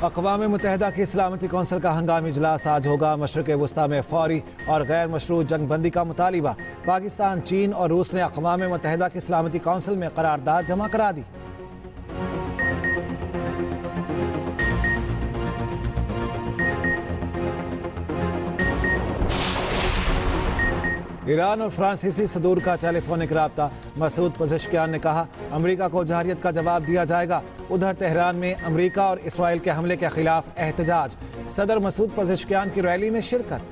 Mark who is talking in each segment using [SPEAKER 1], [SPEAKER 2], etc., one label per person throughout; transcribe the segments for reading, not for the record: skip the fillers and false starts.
[SPEAKER 1] अक़वाम मुत्तहिदा की सलामती कौंसिल का हंगामी इजलास आज होगा। मशरिक़ वस्ता में फौरी और गैर मशरूत जंग बंदी का मुतालिबा। पाकिस्तान, चीन और रूस ने अक़वाम मुत्तहिदा की सलामती कौंसिल में करारदाद जमा करा दी। ईरान और फ्रांसीसी सदूर का टेलीफोनिक राब्ता। मसूद पज़ेश्कियान ने कहा, अमरीका को जरहरियत का जवाब दिया जाएगा। उधर तेहरान में अमरीका और इसराइल के हमले के खिलाफ एहतजाज। सदर मसूद पज़ेश्कियान की रैली में शिरकत।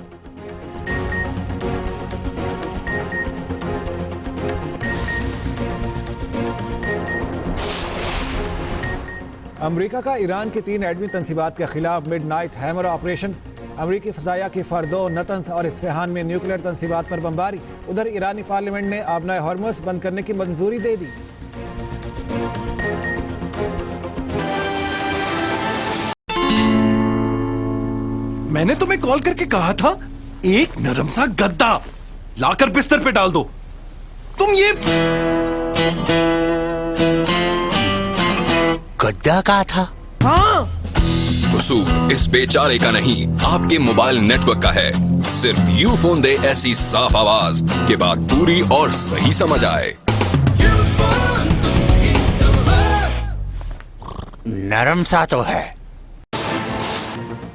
[SPEAKER 1] अमरीका का ईरान की 3 एटमी तंसीबात के खिलाफ मिडनाइट हैमर ऑपरेशन। अमरीकी फ़ज़ाया की फर्दो, नतंस और इस्फहान में न्यूक्लियर तंसीबात पर बमबारी। उधर ईरानी पार्लियामेंट ने आबनाए हॉर्मुज़ बंद करने की मंजूरी दे दी।
[SPEAKER 2] मैंने तुम्हें कॉल करके कहा था, एक नरम सा गद्दा लाकर बिस्तर पे डाल दो। तुम ये
[SPEAKER 3] गद्दा कहा था?
[SPEAKER 2] हाँ,
[SPEAKER 4] कसूर इस बेचारे का नहीं, आपके मोबाइल नेटवर्क का है। सिर्फ यू फोन दे ऐसी साफ आवाज कि बात पूरी और सही समझ आए।
[SPEAKER 3] नरम सा तो है।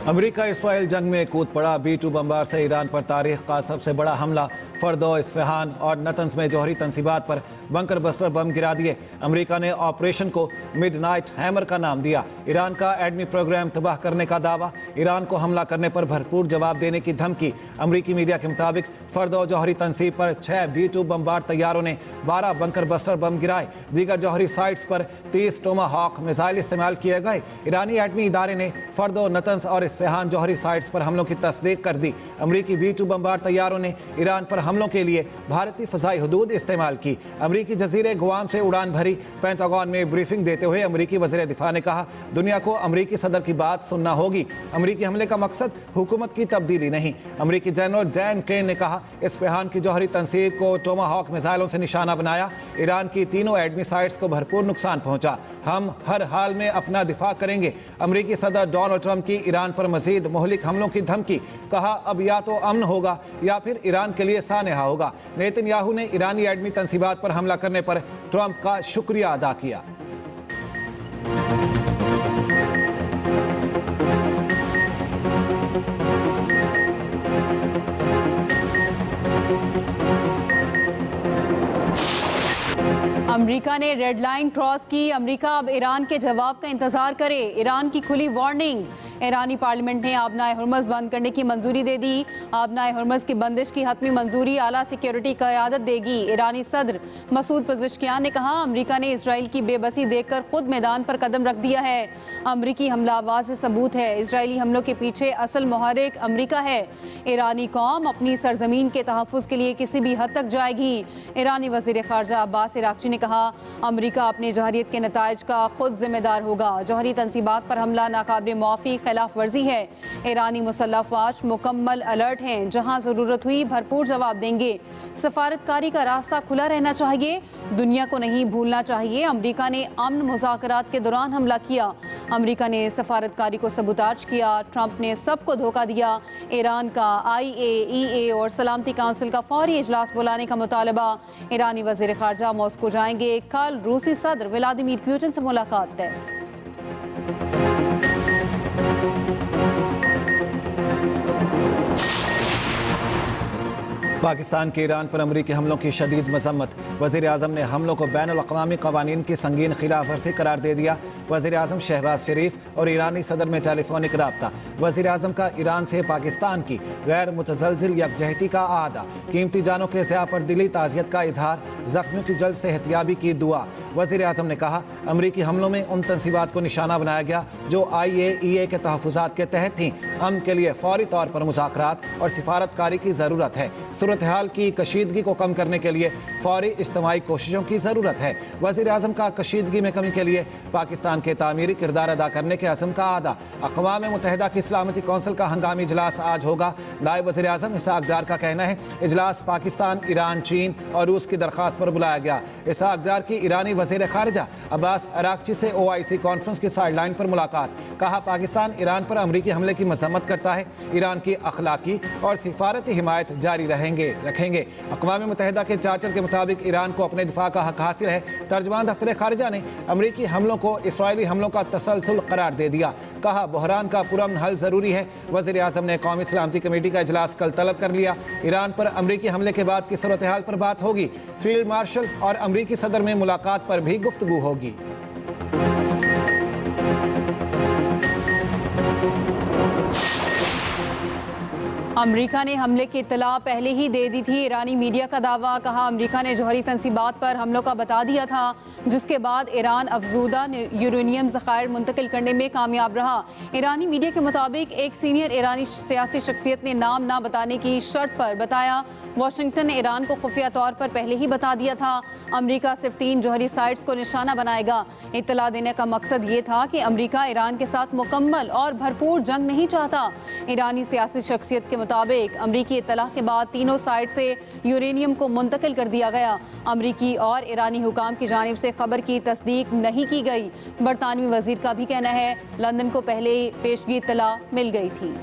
[SPEAKER 1] अमरीका इसराइल जंग में कूद पड़ा। B-2 बमबार से ईरान पर तारीख का सबसे बड़ा हमला। फर्दो, इस्फहान और नतंस में जौहरी तंसीबात पर बंकर बस्टर बम गिरा दिए। अमरीका ने ऑपरेशन को मिडनाइट हैमर का नाम दिया। ईरान का एटमी प्रोग्राम तबाह करने का दावा। ईरान को हमला करने पर भरपूर जवाब देने की धमकी। अमरीकी मीडिया के मुताबिक फर्दो जौहरी तंसीब पर 6 B-2 बमबार तैयारों ने 12 बंकर बस्टर बम गिराए। दीगर जौहरी साइट्स पर 30 टोमाहॉक मिसाइल इस्तेमाल किए गए। ईरानी एटमी इदारे ने फर्दो, नतंस और इस्फहान जौहरी साइट्स पर हमलों की तस्दीक कर दी। अमरीकी B-2 बमबार तैयारों ने ईरान पर हमलों के लिए भारतीय फ़ज़ाई हदूद इस्तेमाल की। अमरीकी जजीरे गुआम से उड़ान भरी। पेंटागन में ब्रीफिंग देते हुए अमरीकी वज़ीर दिफा ने कहा, दुनिया को अमरीकी सदर की बात सुनना होगी। अमरीकी हमले का मकसद हुकूमत की तब्दीली नहीं। अमरीकी जनरल डैन केन ने कहा, इस्फहान की जौहरी तंसीब को टोमाहॉक मिसाइलों से निशाना बनाया। ईरान की तीनों एटमी साइट्स को भरपूर नुकसान पहुंचा। हम हर हाल में अपना दिफा करेंगे। अमरीकी सदर डोनाल्ड ट्रंप की ईरान पर मजीद मुहलिक हमलों की धमकी। कहा, अब या तो अमन होगा या फिर ईरान के लिए सानहा होगा। नेतन्याहू ने ईरानी एटमी तंसीबात पर हमला करने पर ट्रंप का शुक्रिया अदा किया।
[SPEAKER 5] अमेरिका ने रेड लाइन क्रॉस की। अमेरिका अब ईरान के जवाब का इंतजार करे। ईरान की खुली वार्निंग। ईरानी पार्लियामेंट ने आबनाए हॉर्मुज़ बंद करने की मंजूरी दे दी। आबनाए हॉर्मुज़ की बंदिश की हतमी मंजूरी आला सिक्योरिटी क़यादत देगी। ईरानी सदर मसूद पज़ेश्कियान ने कहा, अमेरिका ने इसराइल की बेबसी देखकर खुद मैदान पर कदम रख दिया है। अमरीकी हमला वाज़ेह सबूत है। इसराइली हमलों के पीछे असल मुहर्रिक अमरीका है। ईरानी कौम अपनी सरजमीन के तहफ़्फ़ुज़ के लिए किसी भी हद तक जाएगी। ईरानी वज़ीर ख़ारजा अब्बास इराक़ची ने कहा, अमरीका अपने जहरियत के नताइज का खुद जिम्मेदार होगा। जौहरी तंसीबात पर हमला नाकाबिले मुआफ़ी खिलाफ वर्जी है। ईरानी मुसल्लह फ़ौज मुकम्मल अलर्ट हैं। जहां ज़रूरत हुई भरपूर जवाब देंगे। सफारतकारी का रास्ता खुला रहना चाहिए। दुनिया को नहीं भूलना चाहिए, अमरीका ने अमन मुज़ाकरात के दौरान हमला किया। अमरीका ने सफारतकारी को सबूताज किया। ट्रंप ने सबको धोखा दिया। ईरान का IAEA और सलामती काउंसिल का फौरी इजलास बुलाने का मुतालबा। ईरानी वज़ीर ख़ारजा मॉस्को जाएंगे। कल रूसी सदर व्लादिमीर पुतिन से मुलाकात तय।
[SPEAKER 1] पाकिस्तान के ईरान पर अमरीकी हमलों की शदीद मजम्मत। वज़ीर आज़म ने हमलों को बैनुल अक़वामी क़वानीन की संगीन खिलाफ वर्जी करार दे दिया। वज़ीर आज़म शहबाज शरीफ और ईरानी सदर में टेलीफोनिक राब्ता। वज़ीर आज़म का ईरान से पाकिस्तान की गैर मुतज़लज़िल यकजहती का आदा। कीमती जानों के ज़िया पर दिली ताज़ियत का इजहार। ज़ख्मियों की जल्द सेहतियाबी की दुआ। वज़ीर आज़म ने कहा, अमरीकी हमलों में उन तंसीबात को निशाना बनाया गया जो IAEA के तहफ़्फ़ुज़ात के तहत थीं। अमन के लिए फ़ौरी तौर पर मुज़ाकरात और सिफारतकारी की ज़रूरत है। सूरत हाल की कशीदगी को कम करने के लिए फ़ौरी इज्तिमाई कोशिशों की ज़रूरत है। वज़ीर आज़म का कशीदगी में कमी के लिए पाकिस्तान के तामीरी किरदार अदा करने के अज़म का आदा। अक़वाम मुत्तहिदा की सलामती कौंसिल का हंगामी इजलास आज होगा। नायब वज़ीर आज़म इसहाक़ डार का कहना है, इजलास पाकिस्तान, ईरान, चीन और रूस की दरख्वास्त पर बुलाया गया। इसहाक़ डार की ईरानी वज़ीर ख़ारिजा अब्बास अरागची से OIC कॉन्फ्रेंस की साइडलाइन पर मुलाकात। कहा पाकिस्तान ईरान पर अमरीकी हमले की मजम्मत करता है, ईरान की अखलाकी और सिफारती हिमायत जारी रखेंगे। अक़वाम मुत्तहिदा के चार्टर के मुताबिक ईरान को अपने दिफा का हक हासिल है। तर्जमान दफ्तर ख़ारिजा ने अमरीकी हमलों को इसराइली हमलों का तसलसल करार दे दिया। कहा बहरान का पुरअमन हल ज़रूरी है। वज़ीर आज़म ने कौमी सलामती कमेटी का इजलास कल तलब कर लिया। ईरान पर अमरीकी हमले के बाद की सूरत हाल पर बात होगी। फील्ड मार्शल और अमरीकी सदर में मुलाकात पर भी गुफ्तगू होगी।
[SPEAKER 5] अमेरिका ने हमले की इत्तला पहले ही दे दी थी। ईरानी मीडिया का दावा। कहा अमेरिका ने जौहरी तंसीबात पर हमलों का बता दिया था, जिसके बाद ईरान अफजूदा यूरेनियम ज़खायर मुंतकिल करने में कामयाब रहा। ईरानी मीडिया के मुताबिक एक सीनियर ईरानी सियासी शख्सियत ने नाम ना बताने की शर्त पर बताया वाशिंगटन ने ईरान को खुफिया तौर पर पहले ही बता दिया था अमेरिका सिर्फ 3 जौहरी साइट्स को निशाना बनाएगा। इत्तला देने का मकसद ये था कि अमेरिका ईरान के साथ मुकम्मल और भरपूर जंग नहीं चाहता। ईरानी सियासी शख्सियत के मुताबिक अमरीकी इत्तला के बाद तीनों साइड से यूरेनियम को मुंतकिल कर दिया गया। अमरीकी और ईरानी हुकाम की जानिब से खबर की तस्दीक नहीं की गई। बरतानवी वजीर का भी कहना है लंदन को पहले पेशगी इत्तला मिल गई थी।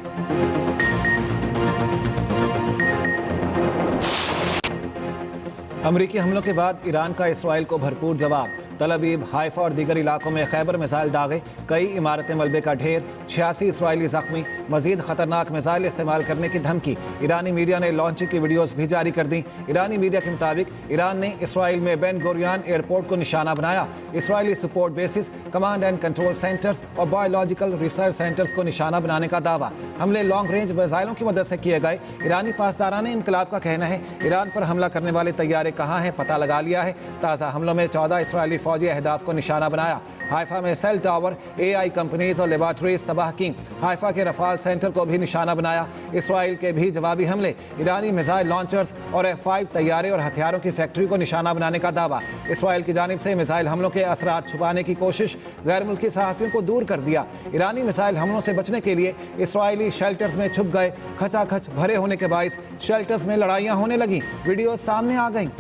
[SPEAKER 1] अमरीकी हमलों के बाद ईरान का इसराइल को भरपूर जवाब। तल अवीव, हाइफा और दीगर इलाकों में खैबर मिसाइल दागे, कई इमारतें मलबे का ढेर, 86 इसराइली जख्मी, मजीद खतरनाक मिसाइल इस्तेमाल करने की धमकी। ईरानी मीडिया ने लॉन्चिंग की वीडियोस भी जारी कर दी। ईरानी मीडिया के मुताबिक ईरान ने इसराइल में बेन गुरियन एयरपोर्ट को निशाना बनाया। Israeli support basis, command and control centres और बायोलॉजिकल रिसर्च सेंटर्स को निशाना बनाने का दावा। हमले लॉन्ग रेंज मिसाइलों की मदद से किए गए। ईरानी पासदारान इनकलाब का कहना है ईरान पर हमला करने वाले तैयारे कहाँ हैं पता लगा लिया है। ताज़ा हमलों में 14 इसराइली फौजी अहदाफ को निशाना बनाया। हाइफा में सेल टावर, AI कंपनीज और लेबॉर्ट्रीज तबाह की। हाइफा के रफाल सेंटर को भी निशाना बनाया। इसराइल के भी जवाबी हमले, ईरानी मिसाइल लॉन्चर्स और F-5 तैयारे और हथियारों की फैक्ट्री को निशाना बनाने का दावा। इसराइल की जानिब से मिसाइल हमलों के असरात छुपाने की कोशिश, गैर मुल्की सहाफ़ियों को दूर कर दिया। ईरानी मिसाइल हमलों से बचने के लिए इसराइली शेल्टर्स में छुप गए। खचाखच भरे होने के बाइस शेल्टर्स में लड़ाइयाँ होने लगी। वीडियो सामने आ गई।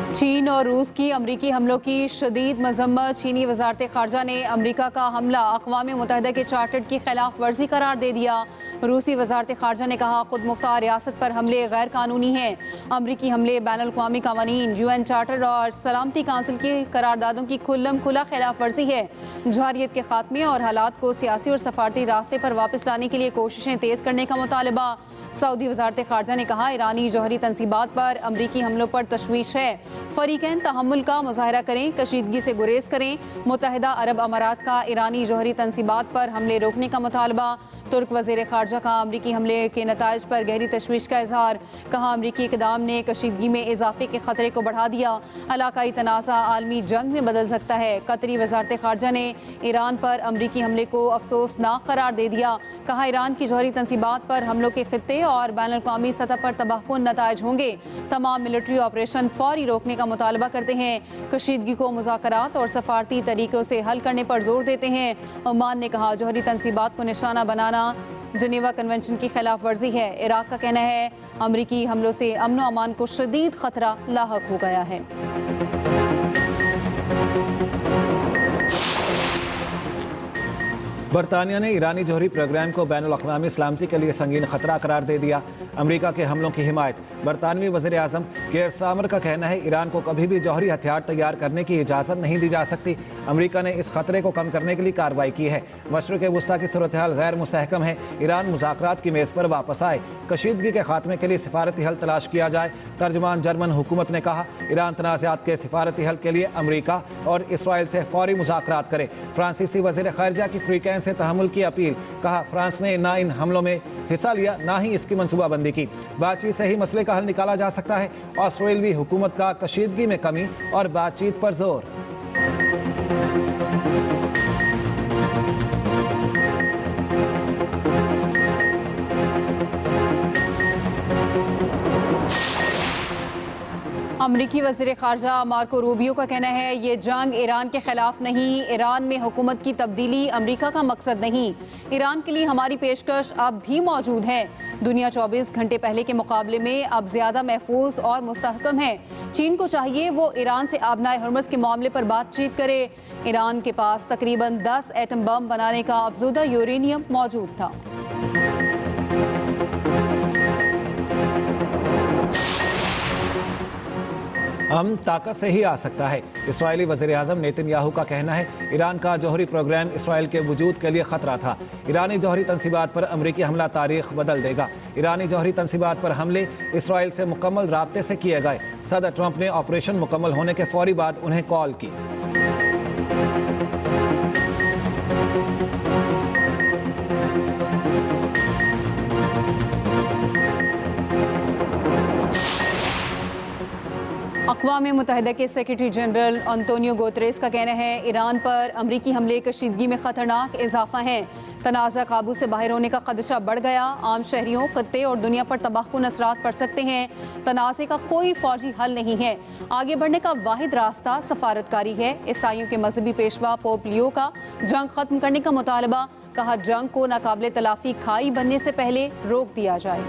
[SPEAKER 5] चीन और रूस की अमरीकी हमलों की शदीद मजम्मत। चीनी वजारत खारजा ने अमरीका का हमला अक़वाम मुत्तहिदा के चार्टर की खिलाफ वर्जी करार दे दिया। रूसी वजारत खारजा ने कहा खुद मुख्तार रियासत पर हमले गैर कानूनी हैं। अमरीकी हमले बैनुल-अक़वामी क़वानीन, UN चार्टर और सलामती काउंसिल की करारदादों की खुल्लम खुला खिलाफ वर्जी है। जौहरियत के खात्मे और हालात को सियासी और सफारती रास्ते पर वापस लाने के लिए कोशिशें तेज़ करने का मुतालबा। सऊदी वजारत खारजा ने कहा ईरानी जौहरी तंसीबात पर अमरीकी हमलों पर तशवीश है। फरीकैन तहम्मुल का मुजाहरा करें, कशीदगी से गुरेज करें। मुत्तहिदा अरब अमारात का ईरानी जौहरी तंसीबात पर हमले रोकने का मुतालबा। तुर्क वज़ीर ख़ारजा का अमरीकी हमले के नताइज पर गहरी तशवीश का इजहार। कहा अमरीकी इक़दाम ने कशीदगी में इजाफे के खतरे को बढ़ा दिया। इलाकाई तनाज़ा आलमी जंग में बदल सकता है। कतरी वज़ारत ख़ारजा ने ईरान पर अमरीकी हमले को अफसोसनाक करार दे दिया। कहा ईरान की जौहरी तंसीबात पर हमलों के खित्ते और बैनुल-अक़वामी सतह पर तबाहकुन नताइज होंगे। तमाम मिलिट्री ऑपरेशन फौरी रोकने का मुतालबा करते हैं। कशीदगी को मुज़ाकरात और सफारती तरीक़ों से हल करने पर जोर देते हैं। ओमान ने कहा जौहरी तंसीबात को निशाना बनाना जिनेवा कन्वेंशन की खिलाफ वर्जी है। इराक का कहना है अमरीकी हमलों से अमन व अमान को शदीद खतरा लाहक हो गया है।
[SPEAKER 1] बरतानिया ने ईरानी जौहरी प्रोग्राम को बैनुल-अक़वामी सलामती के लिए संगीन खतरा करार दे दिया। अमेरिका के हमलों की हिमायत। बरतानवी वज़ीर आज़म केयर स्टारमर का कहना है ईरान को कभी भी जौहरी हथियार तैयार करने की इजाज़त नहीं दी जा सकती। अमेरिका ने इस खतरे को कम करने के लिए कार्रवाई की है। मशरिक़ वुस्ता की सूरत हाल गैर मुस्तहकम है। ईरान मुज़ाकरात की मेज़ पर वापस आए। कशीदगी के खात्मे के लिए सिफारती हल तलाश किया जाए। तर्जुमान जर्मन हुकूमत ने कहा ईरान तनाज़ात के सिफारती हल के लिए अमेरिका और इसराइल से फौरी मुज़ाकरात करे। फ्रांसीसी वज़ीर ख़ारिजा की फ्रीकैन से तहम्मुल की अपील। कहा फ्रांस ने ना इन हमलों में हिस्सा लिया ना ही इसकी मनसूबाबंदी की। बातचीत से ही मसले का हल निकाला जा सकता है। ऑस्ट्रेलवी हुकूमत का कशीदगी में कमी और बातचीत पर जोर।
[SPEAKER 5] अमरीकी वज़ीर ख़ारजा मार्को रूबियो का कहना है ये जंग ईरान के खिलाफ नहीं, ईरान में हुकूमत की तब्दीली अमरीका का मकसद नहीं। ईरान के लिए हमारी पेशकश अब भी मौजूद है। दुनिया 24 घंटे पहले के मुकाबले में अब ज़्यादा महफूज और मुस्तहकम है। चीन को चाहिए वो ईरान से आबनाए हुर्मुज़ के मामले पर बातचीत करे। ईरान के पास तकरीबन 10 एटम बम बनाने का अफज़ूदा यूरेनियम मौजूद था।
[SPEAKER 1] हम ताकत से ही आ सकता है। इस्राएली वज़ीर आज़म नेतन्याहू का कहना है ईरान का जौहरी प्रोग्राम इसराइल के वजूद के लिए ख़तरा था। ईरानी जौहरी तनसीबात पर अमरीकी हमला तारीख बदल देगा। ईरानी जौहरी तनसीबात पर हमले इसराइल से मुकम्मल राब्ते से किए गए। सदर ट्रंप ने ऑपरेशन मुकम्मल होने के फौरी बाद उन्हें कॉल की।
[SPEAKER 5] अक़वाम मुत्तहिदा के सेक्रेटरी जनरल अंतोनियो गुतेरेस का कहना है ईरान पर अमरीकी हमले कशीदगी में ख़तरनाक इजाफा है। तनाज़ा काबू से बाहर होने का खदशा बढ़ गया। आम शहरियों, खत्ते और दुनिया पर तबाहकुन असरात पड़ सकते हैं। तनाज़े का कोई फौजी हल नहीं है। आगे बढ़ने का वाहिद रास्ता सफारतकारी है। ईसाइयों के मजहबी पेशवा पोप लियो का जंग ख़त्म करने का मुतालबा। कहा जंग को नाकाबिले तलाफ़ी खाई बनने से पहले रोक दिया जाए।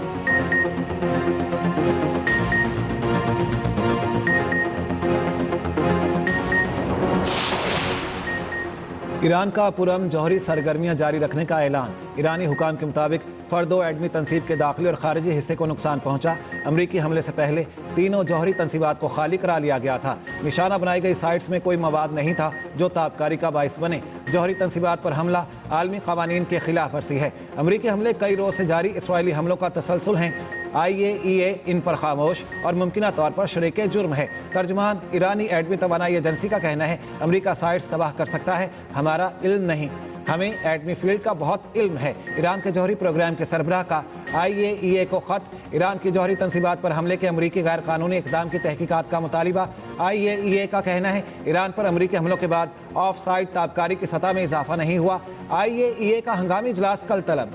[SPEAKER 1] ईरान का पुरअमन जौहरी सरगर्मियां जारी रखने का ऐलान। ईरानी हुकाम के मुताबिक फ़र्दो एडमी तनसीब के दाखिली और खारिजी हिस्से को नुकसान पहुंचा। अमरीकी हमले से पहले तीनों जौहरी तनसीबात को खाली करा लिया गया था। निशाना बनाई गई साइट्स में कोई मवाद नहीं था जो ताबकारी का बाइस बने। जौहरी तनसीबात पर हमला आलमी क़वानीन के खिलाफ वर्जी है। अमरीकी हमले कई रोज़ से जारी इसराइली हमलों का तसलसल हैं। IAEA इन पर खामोश और मुमकिना तौर पर शरीके जुर्म है। तर्जुमान ईरानी एटमी तवानाई एजेंसी का कहना है अमरीका साइट्स तबाह कर सकता है, हमारा इल्म नहीं। हमें एटमी फील्ड का बहुत इल्म है। ईरान के जौहरी प्रोग्राम के सरबराह का IAEA को ख़त। ईरान की जौहरी तनसीबात पर हमले के अमरीकी गैर कानूनी इक़दाम की तहकीकात का मुतालिबा। IAEA का कहना है ईरान पर अमरीकी हमलों के बाद ऑफ साइट ताबकारी की सतह में इजाफा नहीं हुआ। IAEA का हंगामी इजलास कल तलब।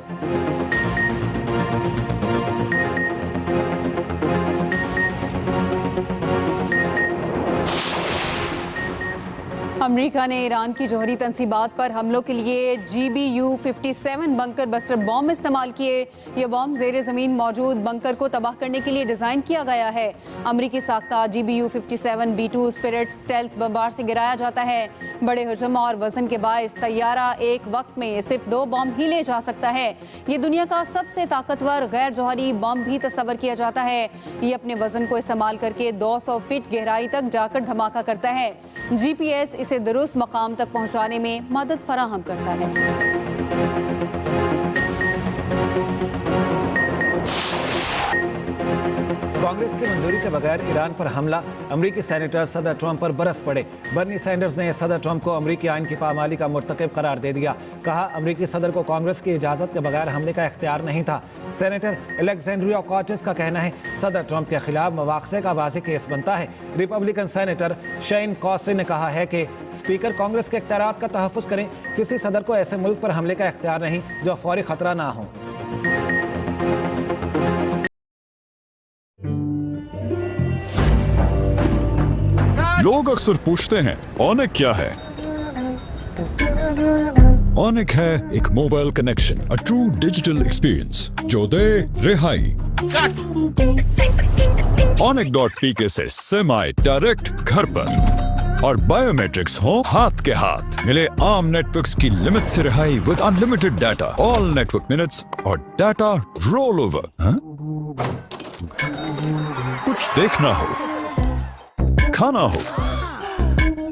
[SPEAKER 5] अमेरिका ने ईरान की जौहरी तनसीबात पर हमलों के लिए GBU-57 बंकर बस्टर बॉम्ब इस्तेमाल किए। ये बॉम्ब ज़ेरे ज़मीन मौजूद बंकर को तबाह करने के लिए डिज़ाइन किया गया है। अमरीकी साख्ता GBU-57 B-2 spirit stealth bomber से गिराया जाता है। बड़े हजम और वजन के बायस तैयारा एक वक्त में सिर्फ 2 बॉम्ब ही ले जा सकता है। ये दुनिया का सबसे ताकतवर गैर जौहरी बॉम्ब भी तस्वर किया जाता है। ये अपने वजन को इस्तेमाल करके 200 फीट गहराई तक जाकर धमाका करता है। GPS इसे दुरुस्त मकाम तक पहुंचाने में मदद फराहम करता है।
[SPEAKER 1] कांग्रेस की मंजूरी के बगैर ईरान पर हमला। अमरीकी सेनेटर सदर ट्रंप पर बरस पड़े। बर्नी सैंडर्स ने सदर ट्रंप को अमरीकी आइन की पामाली का मुर्तकिब करार दे दिया। कहा अमरीकी सदर को कांग्रेस की इजाज़त के बगैर हमले का इख्तियार नहीं था। सेनेटर अलेक्जेंड्रिया ऑकॉर्टिस का कहना है सदर ट्रंप के खिलाफ मवाक़से का वाज़ेह केस बनता है। रिपब्लिकन सेनेटर शेन कॉस्टे ने कहा है कि स्पीकर कांग्रेस के इख्तियारात का तहफ़्फ़ुज़ करें। किसी सदर को ऐसे मुल्क पर हमले का इख्तियार नहीं जो फौरी खतरा ना हो।
[SPEAKER 6] लोग अक्सर पूछते हैं ओनिक क्या है। ओनिक है एक mobile connection, a true digital experience जो दे रिहाई। Onic.pk से सेमी डायरेक्ट घर पर और बायोमेट्रिक्स हो हाथ के हाथ। मिले आम नेटवर्क्स की लिमिट से रिहाई with unlimited data, all network minutes और डाटा रोल ओवर। कुछ देखना हो, खाना हो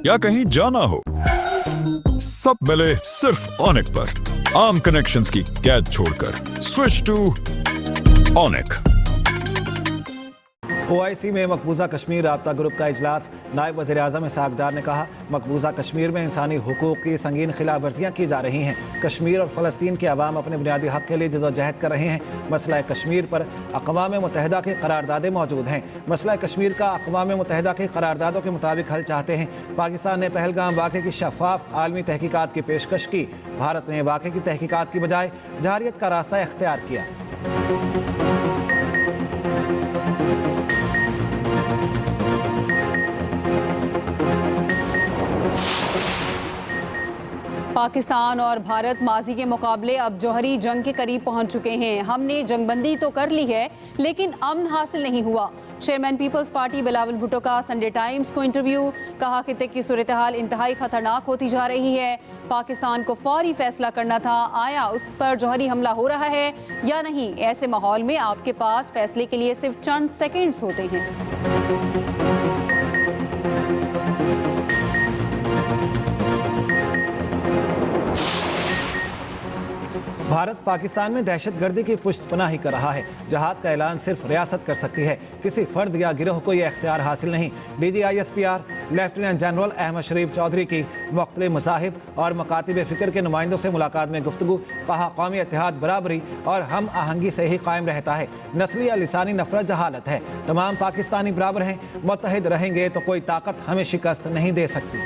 [SPEAKER 6] या कहीं जाना हो, सब मिले सिर्फ ओनिक पर। आम कनेक्शंस की कैद छोड़कर स्विच टू ओनिक।
[SPEAKER 1] OIC में मकबूजा कश्मीर राब्ता ग्रुप का इजलास। नायब वज़ीर आज़म इसहाक डार ने कहा मकबूजा कश्मीर में इंसानी हुकूक की संगीन खिलाफ वर्जियाँ की जा रही हैं। कश्मीर और फ़लस्तीन के अवाम अपने बुनियादी हक़ के लिए जदोजहद कर रहे हैं। मसला कश्मीर पर अक़वाम मुत्तहिदा के करारदादें मौजूद हैं। मसला कश्मीर का अक़वाम मुत्तहिदा के करारदादों के मुताबिक हल चाहते हैं। पाकिस्तान ने पहलगाम वाक़े की शफ़ाफ आलमी तहकीकात की पेशकश की। भारत ने वाक़े की तहकीकात की बजाय जारियत का रास्ता इख्तियार किया।
[SPEAKER 5] पाकिस्तान और भारत माजी के मुकाबले अब जौहरी जंग के करीब पहुंच चुके हैं। हमने जंगबंदी तो कर ली है लेकिन अमन हासिल नहीं हुआ। Chairman Peoples Party Bilawal Bhutto का संडे टाइम्स को इंटरव्यू। कहा खित्ते की सूरत हाल इंतहाई खतरनाक होती जा रही है। पाकिस्तान को फौरी फैसला करना था, आया उस पर जौहरी हमला हो रहा है या नहीं। ऐसे माहौल में आपके पास फैसले के लिए सिर्फ चंद सेकेंड्स होते हैं।
[SPEAKER 1] भारत पाकिस्तान में दहशतगर्दी की पुष्टपनाही कर रहा है। जहाद का ऐलान सिर्फ रियासत कर सकती है, किसी फर्द या गिरोह को यह इख्तियार हासिल नहीं। DGISPR लेफ्टिनेंट जनरल अहमद शरीफ चौधरी की मुख्तलिफ मज़ाहिब और मकातिब फ़िक्र के नुमाइंदों से मुलाकात में गुफ्तगू। कहा कौमी इत्तेहाद बराबरी और हम आहंगी से ही कायम रहता है। नस्ली या लिसानी नफरत जहालत है। तमाम पाकिस्तानी बराबर हैं, मुत्तहिद रहेंगे तो कोई ताकत हमें शिकस्त नहीं दे सकती।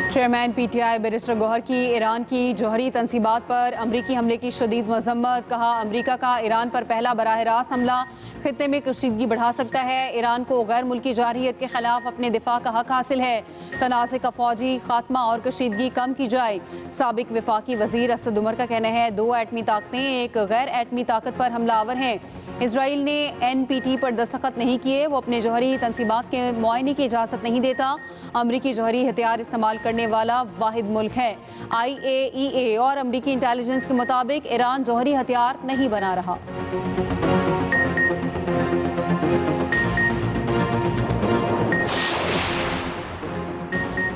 [SPEAKER 5] चेयरमैन PTI बैरिस्टर गौहर की ईरान की जौहरी तनसीबात पर अमरीकी हमले की शदीद मजम्मत। कहा अमरीका का ईरान पर पहला बराह रास्त हमला खित्ते में कशीदगी बढ़ा सकता है। ईरान को गैर मुल्की जारहियत के खिलाफ अपने दिफा का हक हासिल है। तनाज़े का फौजी खात्मा और कशीदगी कम की जाए। साबिक वफाकी वजीर असद उमर का कहना है 2 एटमी ताकतें एक गैर एटमी ताकत पर हमलावर हैं। इसराइल ने NPT पर दस्तखत नहीं किए, वो अपने जौहरी तनसीबात के मुआयने की इजाज़त नहीं देता। अमरीकी जौहरी हथियार इस्तेमाल करने वाला वाहिद मुल्क है। IAEA और अमरीकी इंटेलिजेंस के मुताबिक ईरान जौहरी हथियार नहीं बना रहा।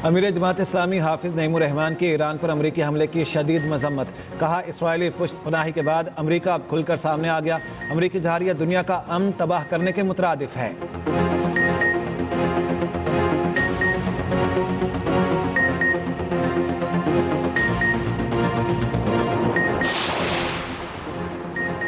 [SPEAKER 1] अमीर जमात इस्लामी हाफिज नईमुर रहमान की ईरान पर अमरीकी हमले की शदीद मजम्मत। कहा इसराइली पुष्टपनाही के बाद अमरीका अब खुलकर सामने आ गया। अमरीकी जारिया दुनिया का अमन तबाह करने के मुतरादिफ है।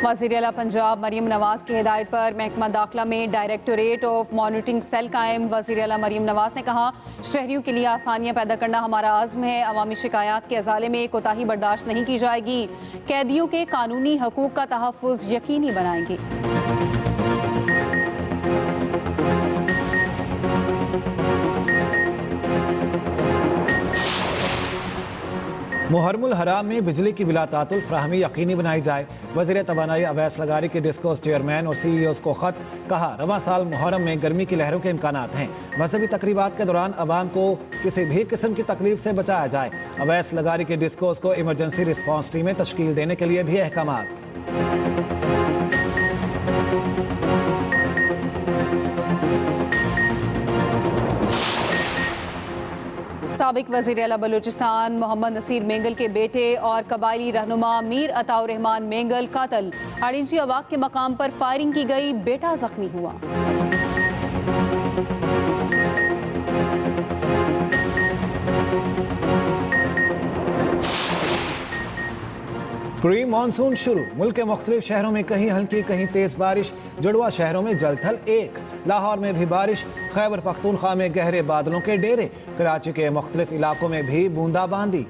[SPEAKER 5] वज़ीर आला पंजाब मरीम नवाज की हिदायत पर महकमा दाखिला में डायरेक्टोरेट ऑफ मॉनिटरिंग सेल कायम। वज़ीर आला मरीम नवाज ने कहा शहरियों के लिए आसानियां पैदा करना हमारा आज़्म है। अवामी शिकायत के अजाले में कोताही बर्दाश्त नहीं की जाएगी। कैदियों के कानूनी हकूक़ का तहफ़्फ़ुज़ यकीनी बनाएंगे।
[SPEAKER 1] मुहर्रमुल हराम में बिजली की बिला तातुल फ्राहमी यकीनी बनाई जाए। वज़ीर तवानाई अवैस लगारी के डिस्कोस चेयरमैन और CEOs को ख़त। कहा रवां साल मुहर्रम में गर्मी की लहरों के इम्कानात हैं। मजहबी तकरीबात के दौरान अवाम को किसी भी किस्म की तकलीफ से बचाया जाए। अवैस लगारी के डिस्कोस को इमरजेंसी रिस्पॉन्स टीमें तश्कील देने के लिए भी अहकामात।
[SPEAKER 5] साबिक वज़ीर आला बलूचिस्तान मोहम्मद नसीर मेंगल के बेटे और कबायली रहनुमा मीर अताउर रहमान मेंगल कातल। 8 इंची अवाक के मकाम पर फायरिंग की गई, बेटा जख्मी हुआ।
[SPEAKER 1] प्री मानसून शुरू। मुल्क के मुख्तलिफ शहरों में कहीं हल्की कहीं तेज बारिश। जुड़वा शहरों में जलथल 1। लाहौर में भी बारिश। खैबर पख्तूनख्वा में गहरे बादलों के डेरे। कराची के मुख्तलिफ इलाकों में भी बूंदाबांदी।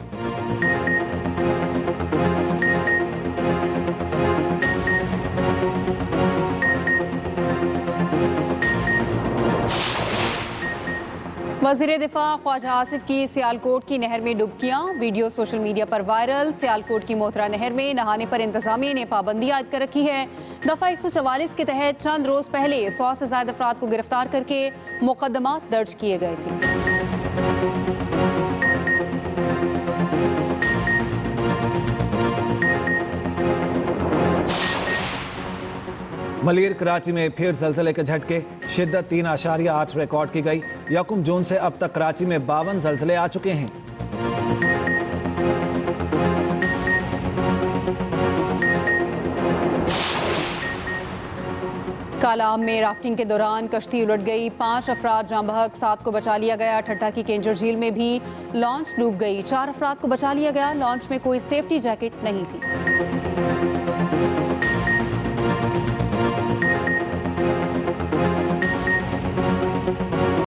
[SPEAKER 5] वज़ीर दिफा ख्वाजा आसिफ की सियालकोट की नहर में डुबकियां। वीडियो सोशल मीडिया पर वायरल। सियालकोट की मोतरा नहर में नहाने पर इंतजामिया ने पाबंदी आयद कर रखी है। दफ़ा 144 के तहत चंद रोज़ पहले 100 से ज़्यादा अफराद को गिरफ्तार करके मुकदमात दर्ज किए गए थे।
[SPEAKER 1] मलीर कराची में फिर जलजले के झटके। शिद्दत 3.8 रिकॉर्ड की गई। 1 जून से अब तक कराची में 52 जलजले आ चुके हैं।
[SPEAKER 5] कालाम में राफ्टिंग के दौरान कश्ती उलट गई। 5 अफराद जाँ बहक, 7 को बचा लिया गया। ठट्टा की केंजर झील में भी लॉन्च डूब गई। 4 अफराद को बचा लिया गया। लॉन्च में कोई सेफ्टी जैकेट नहीं थी।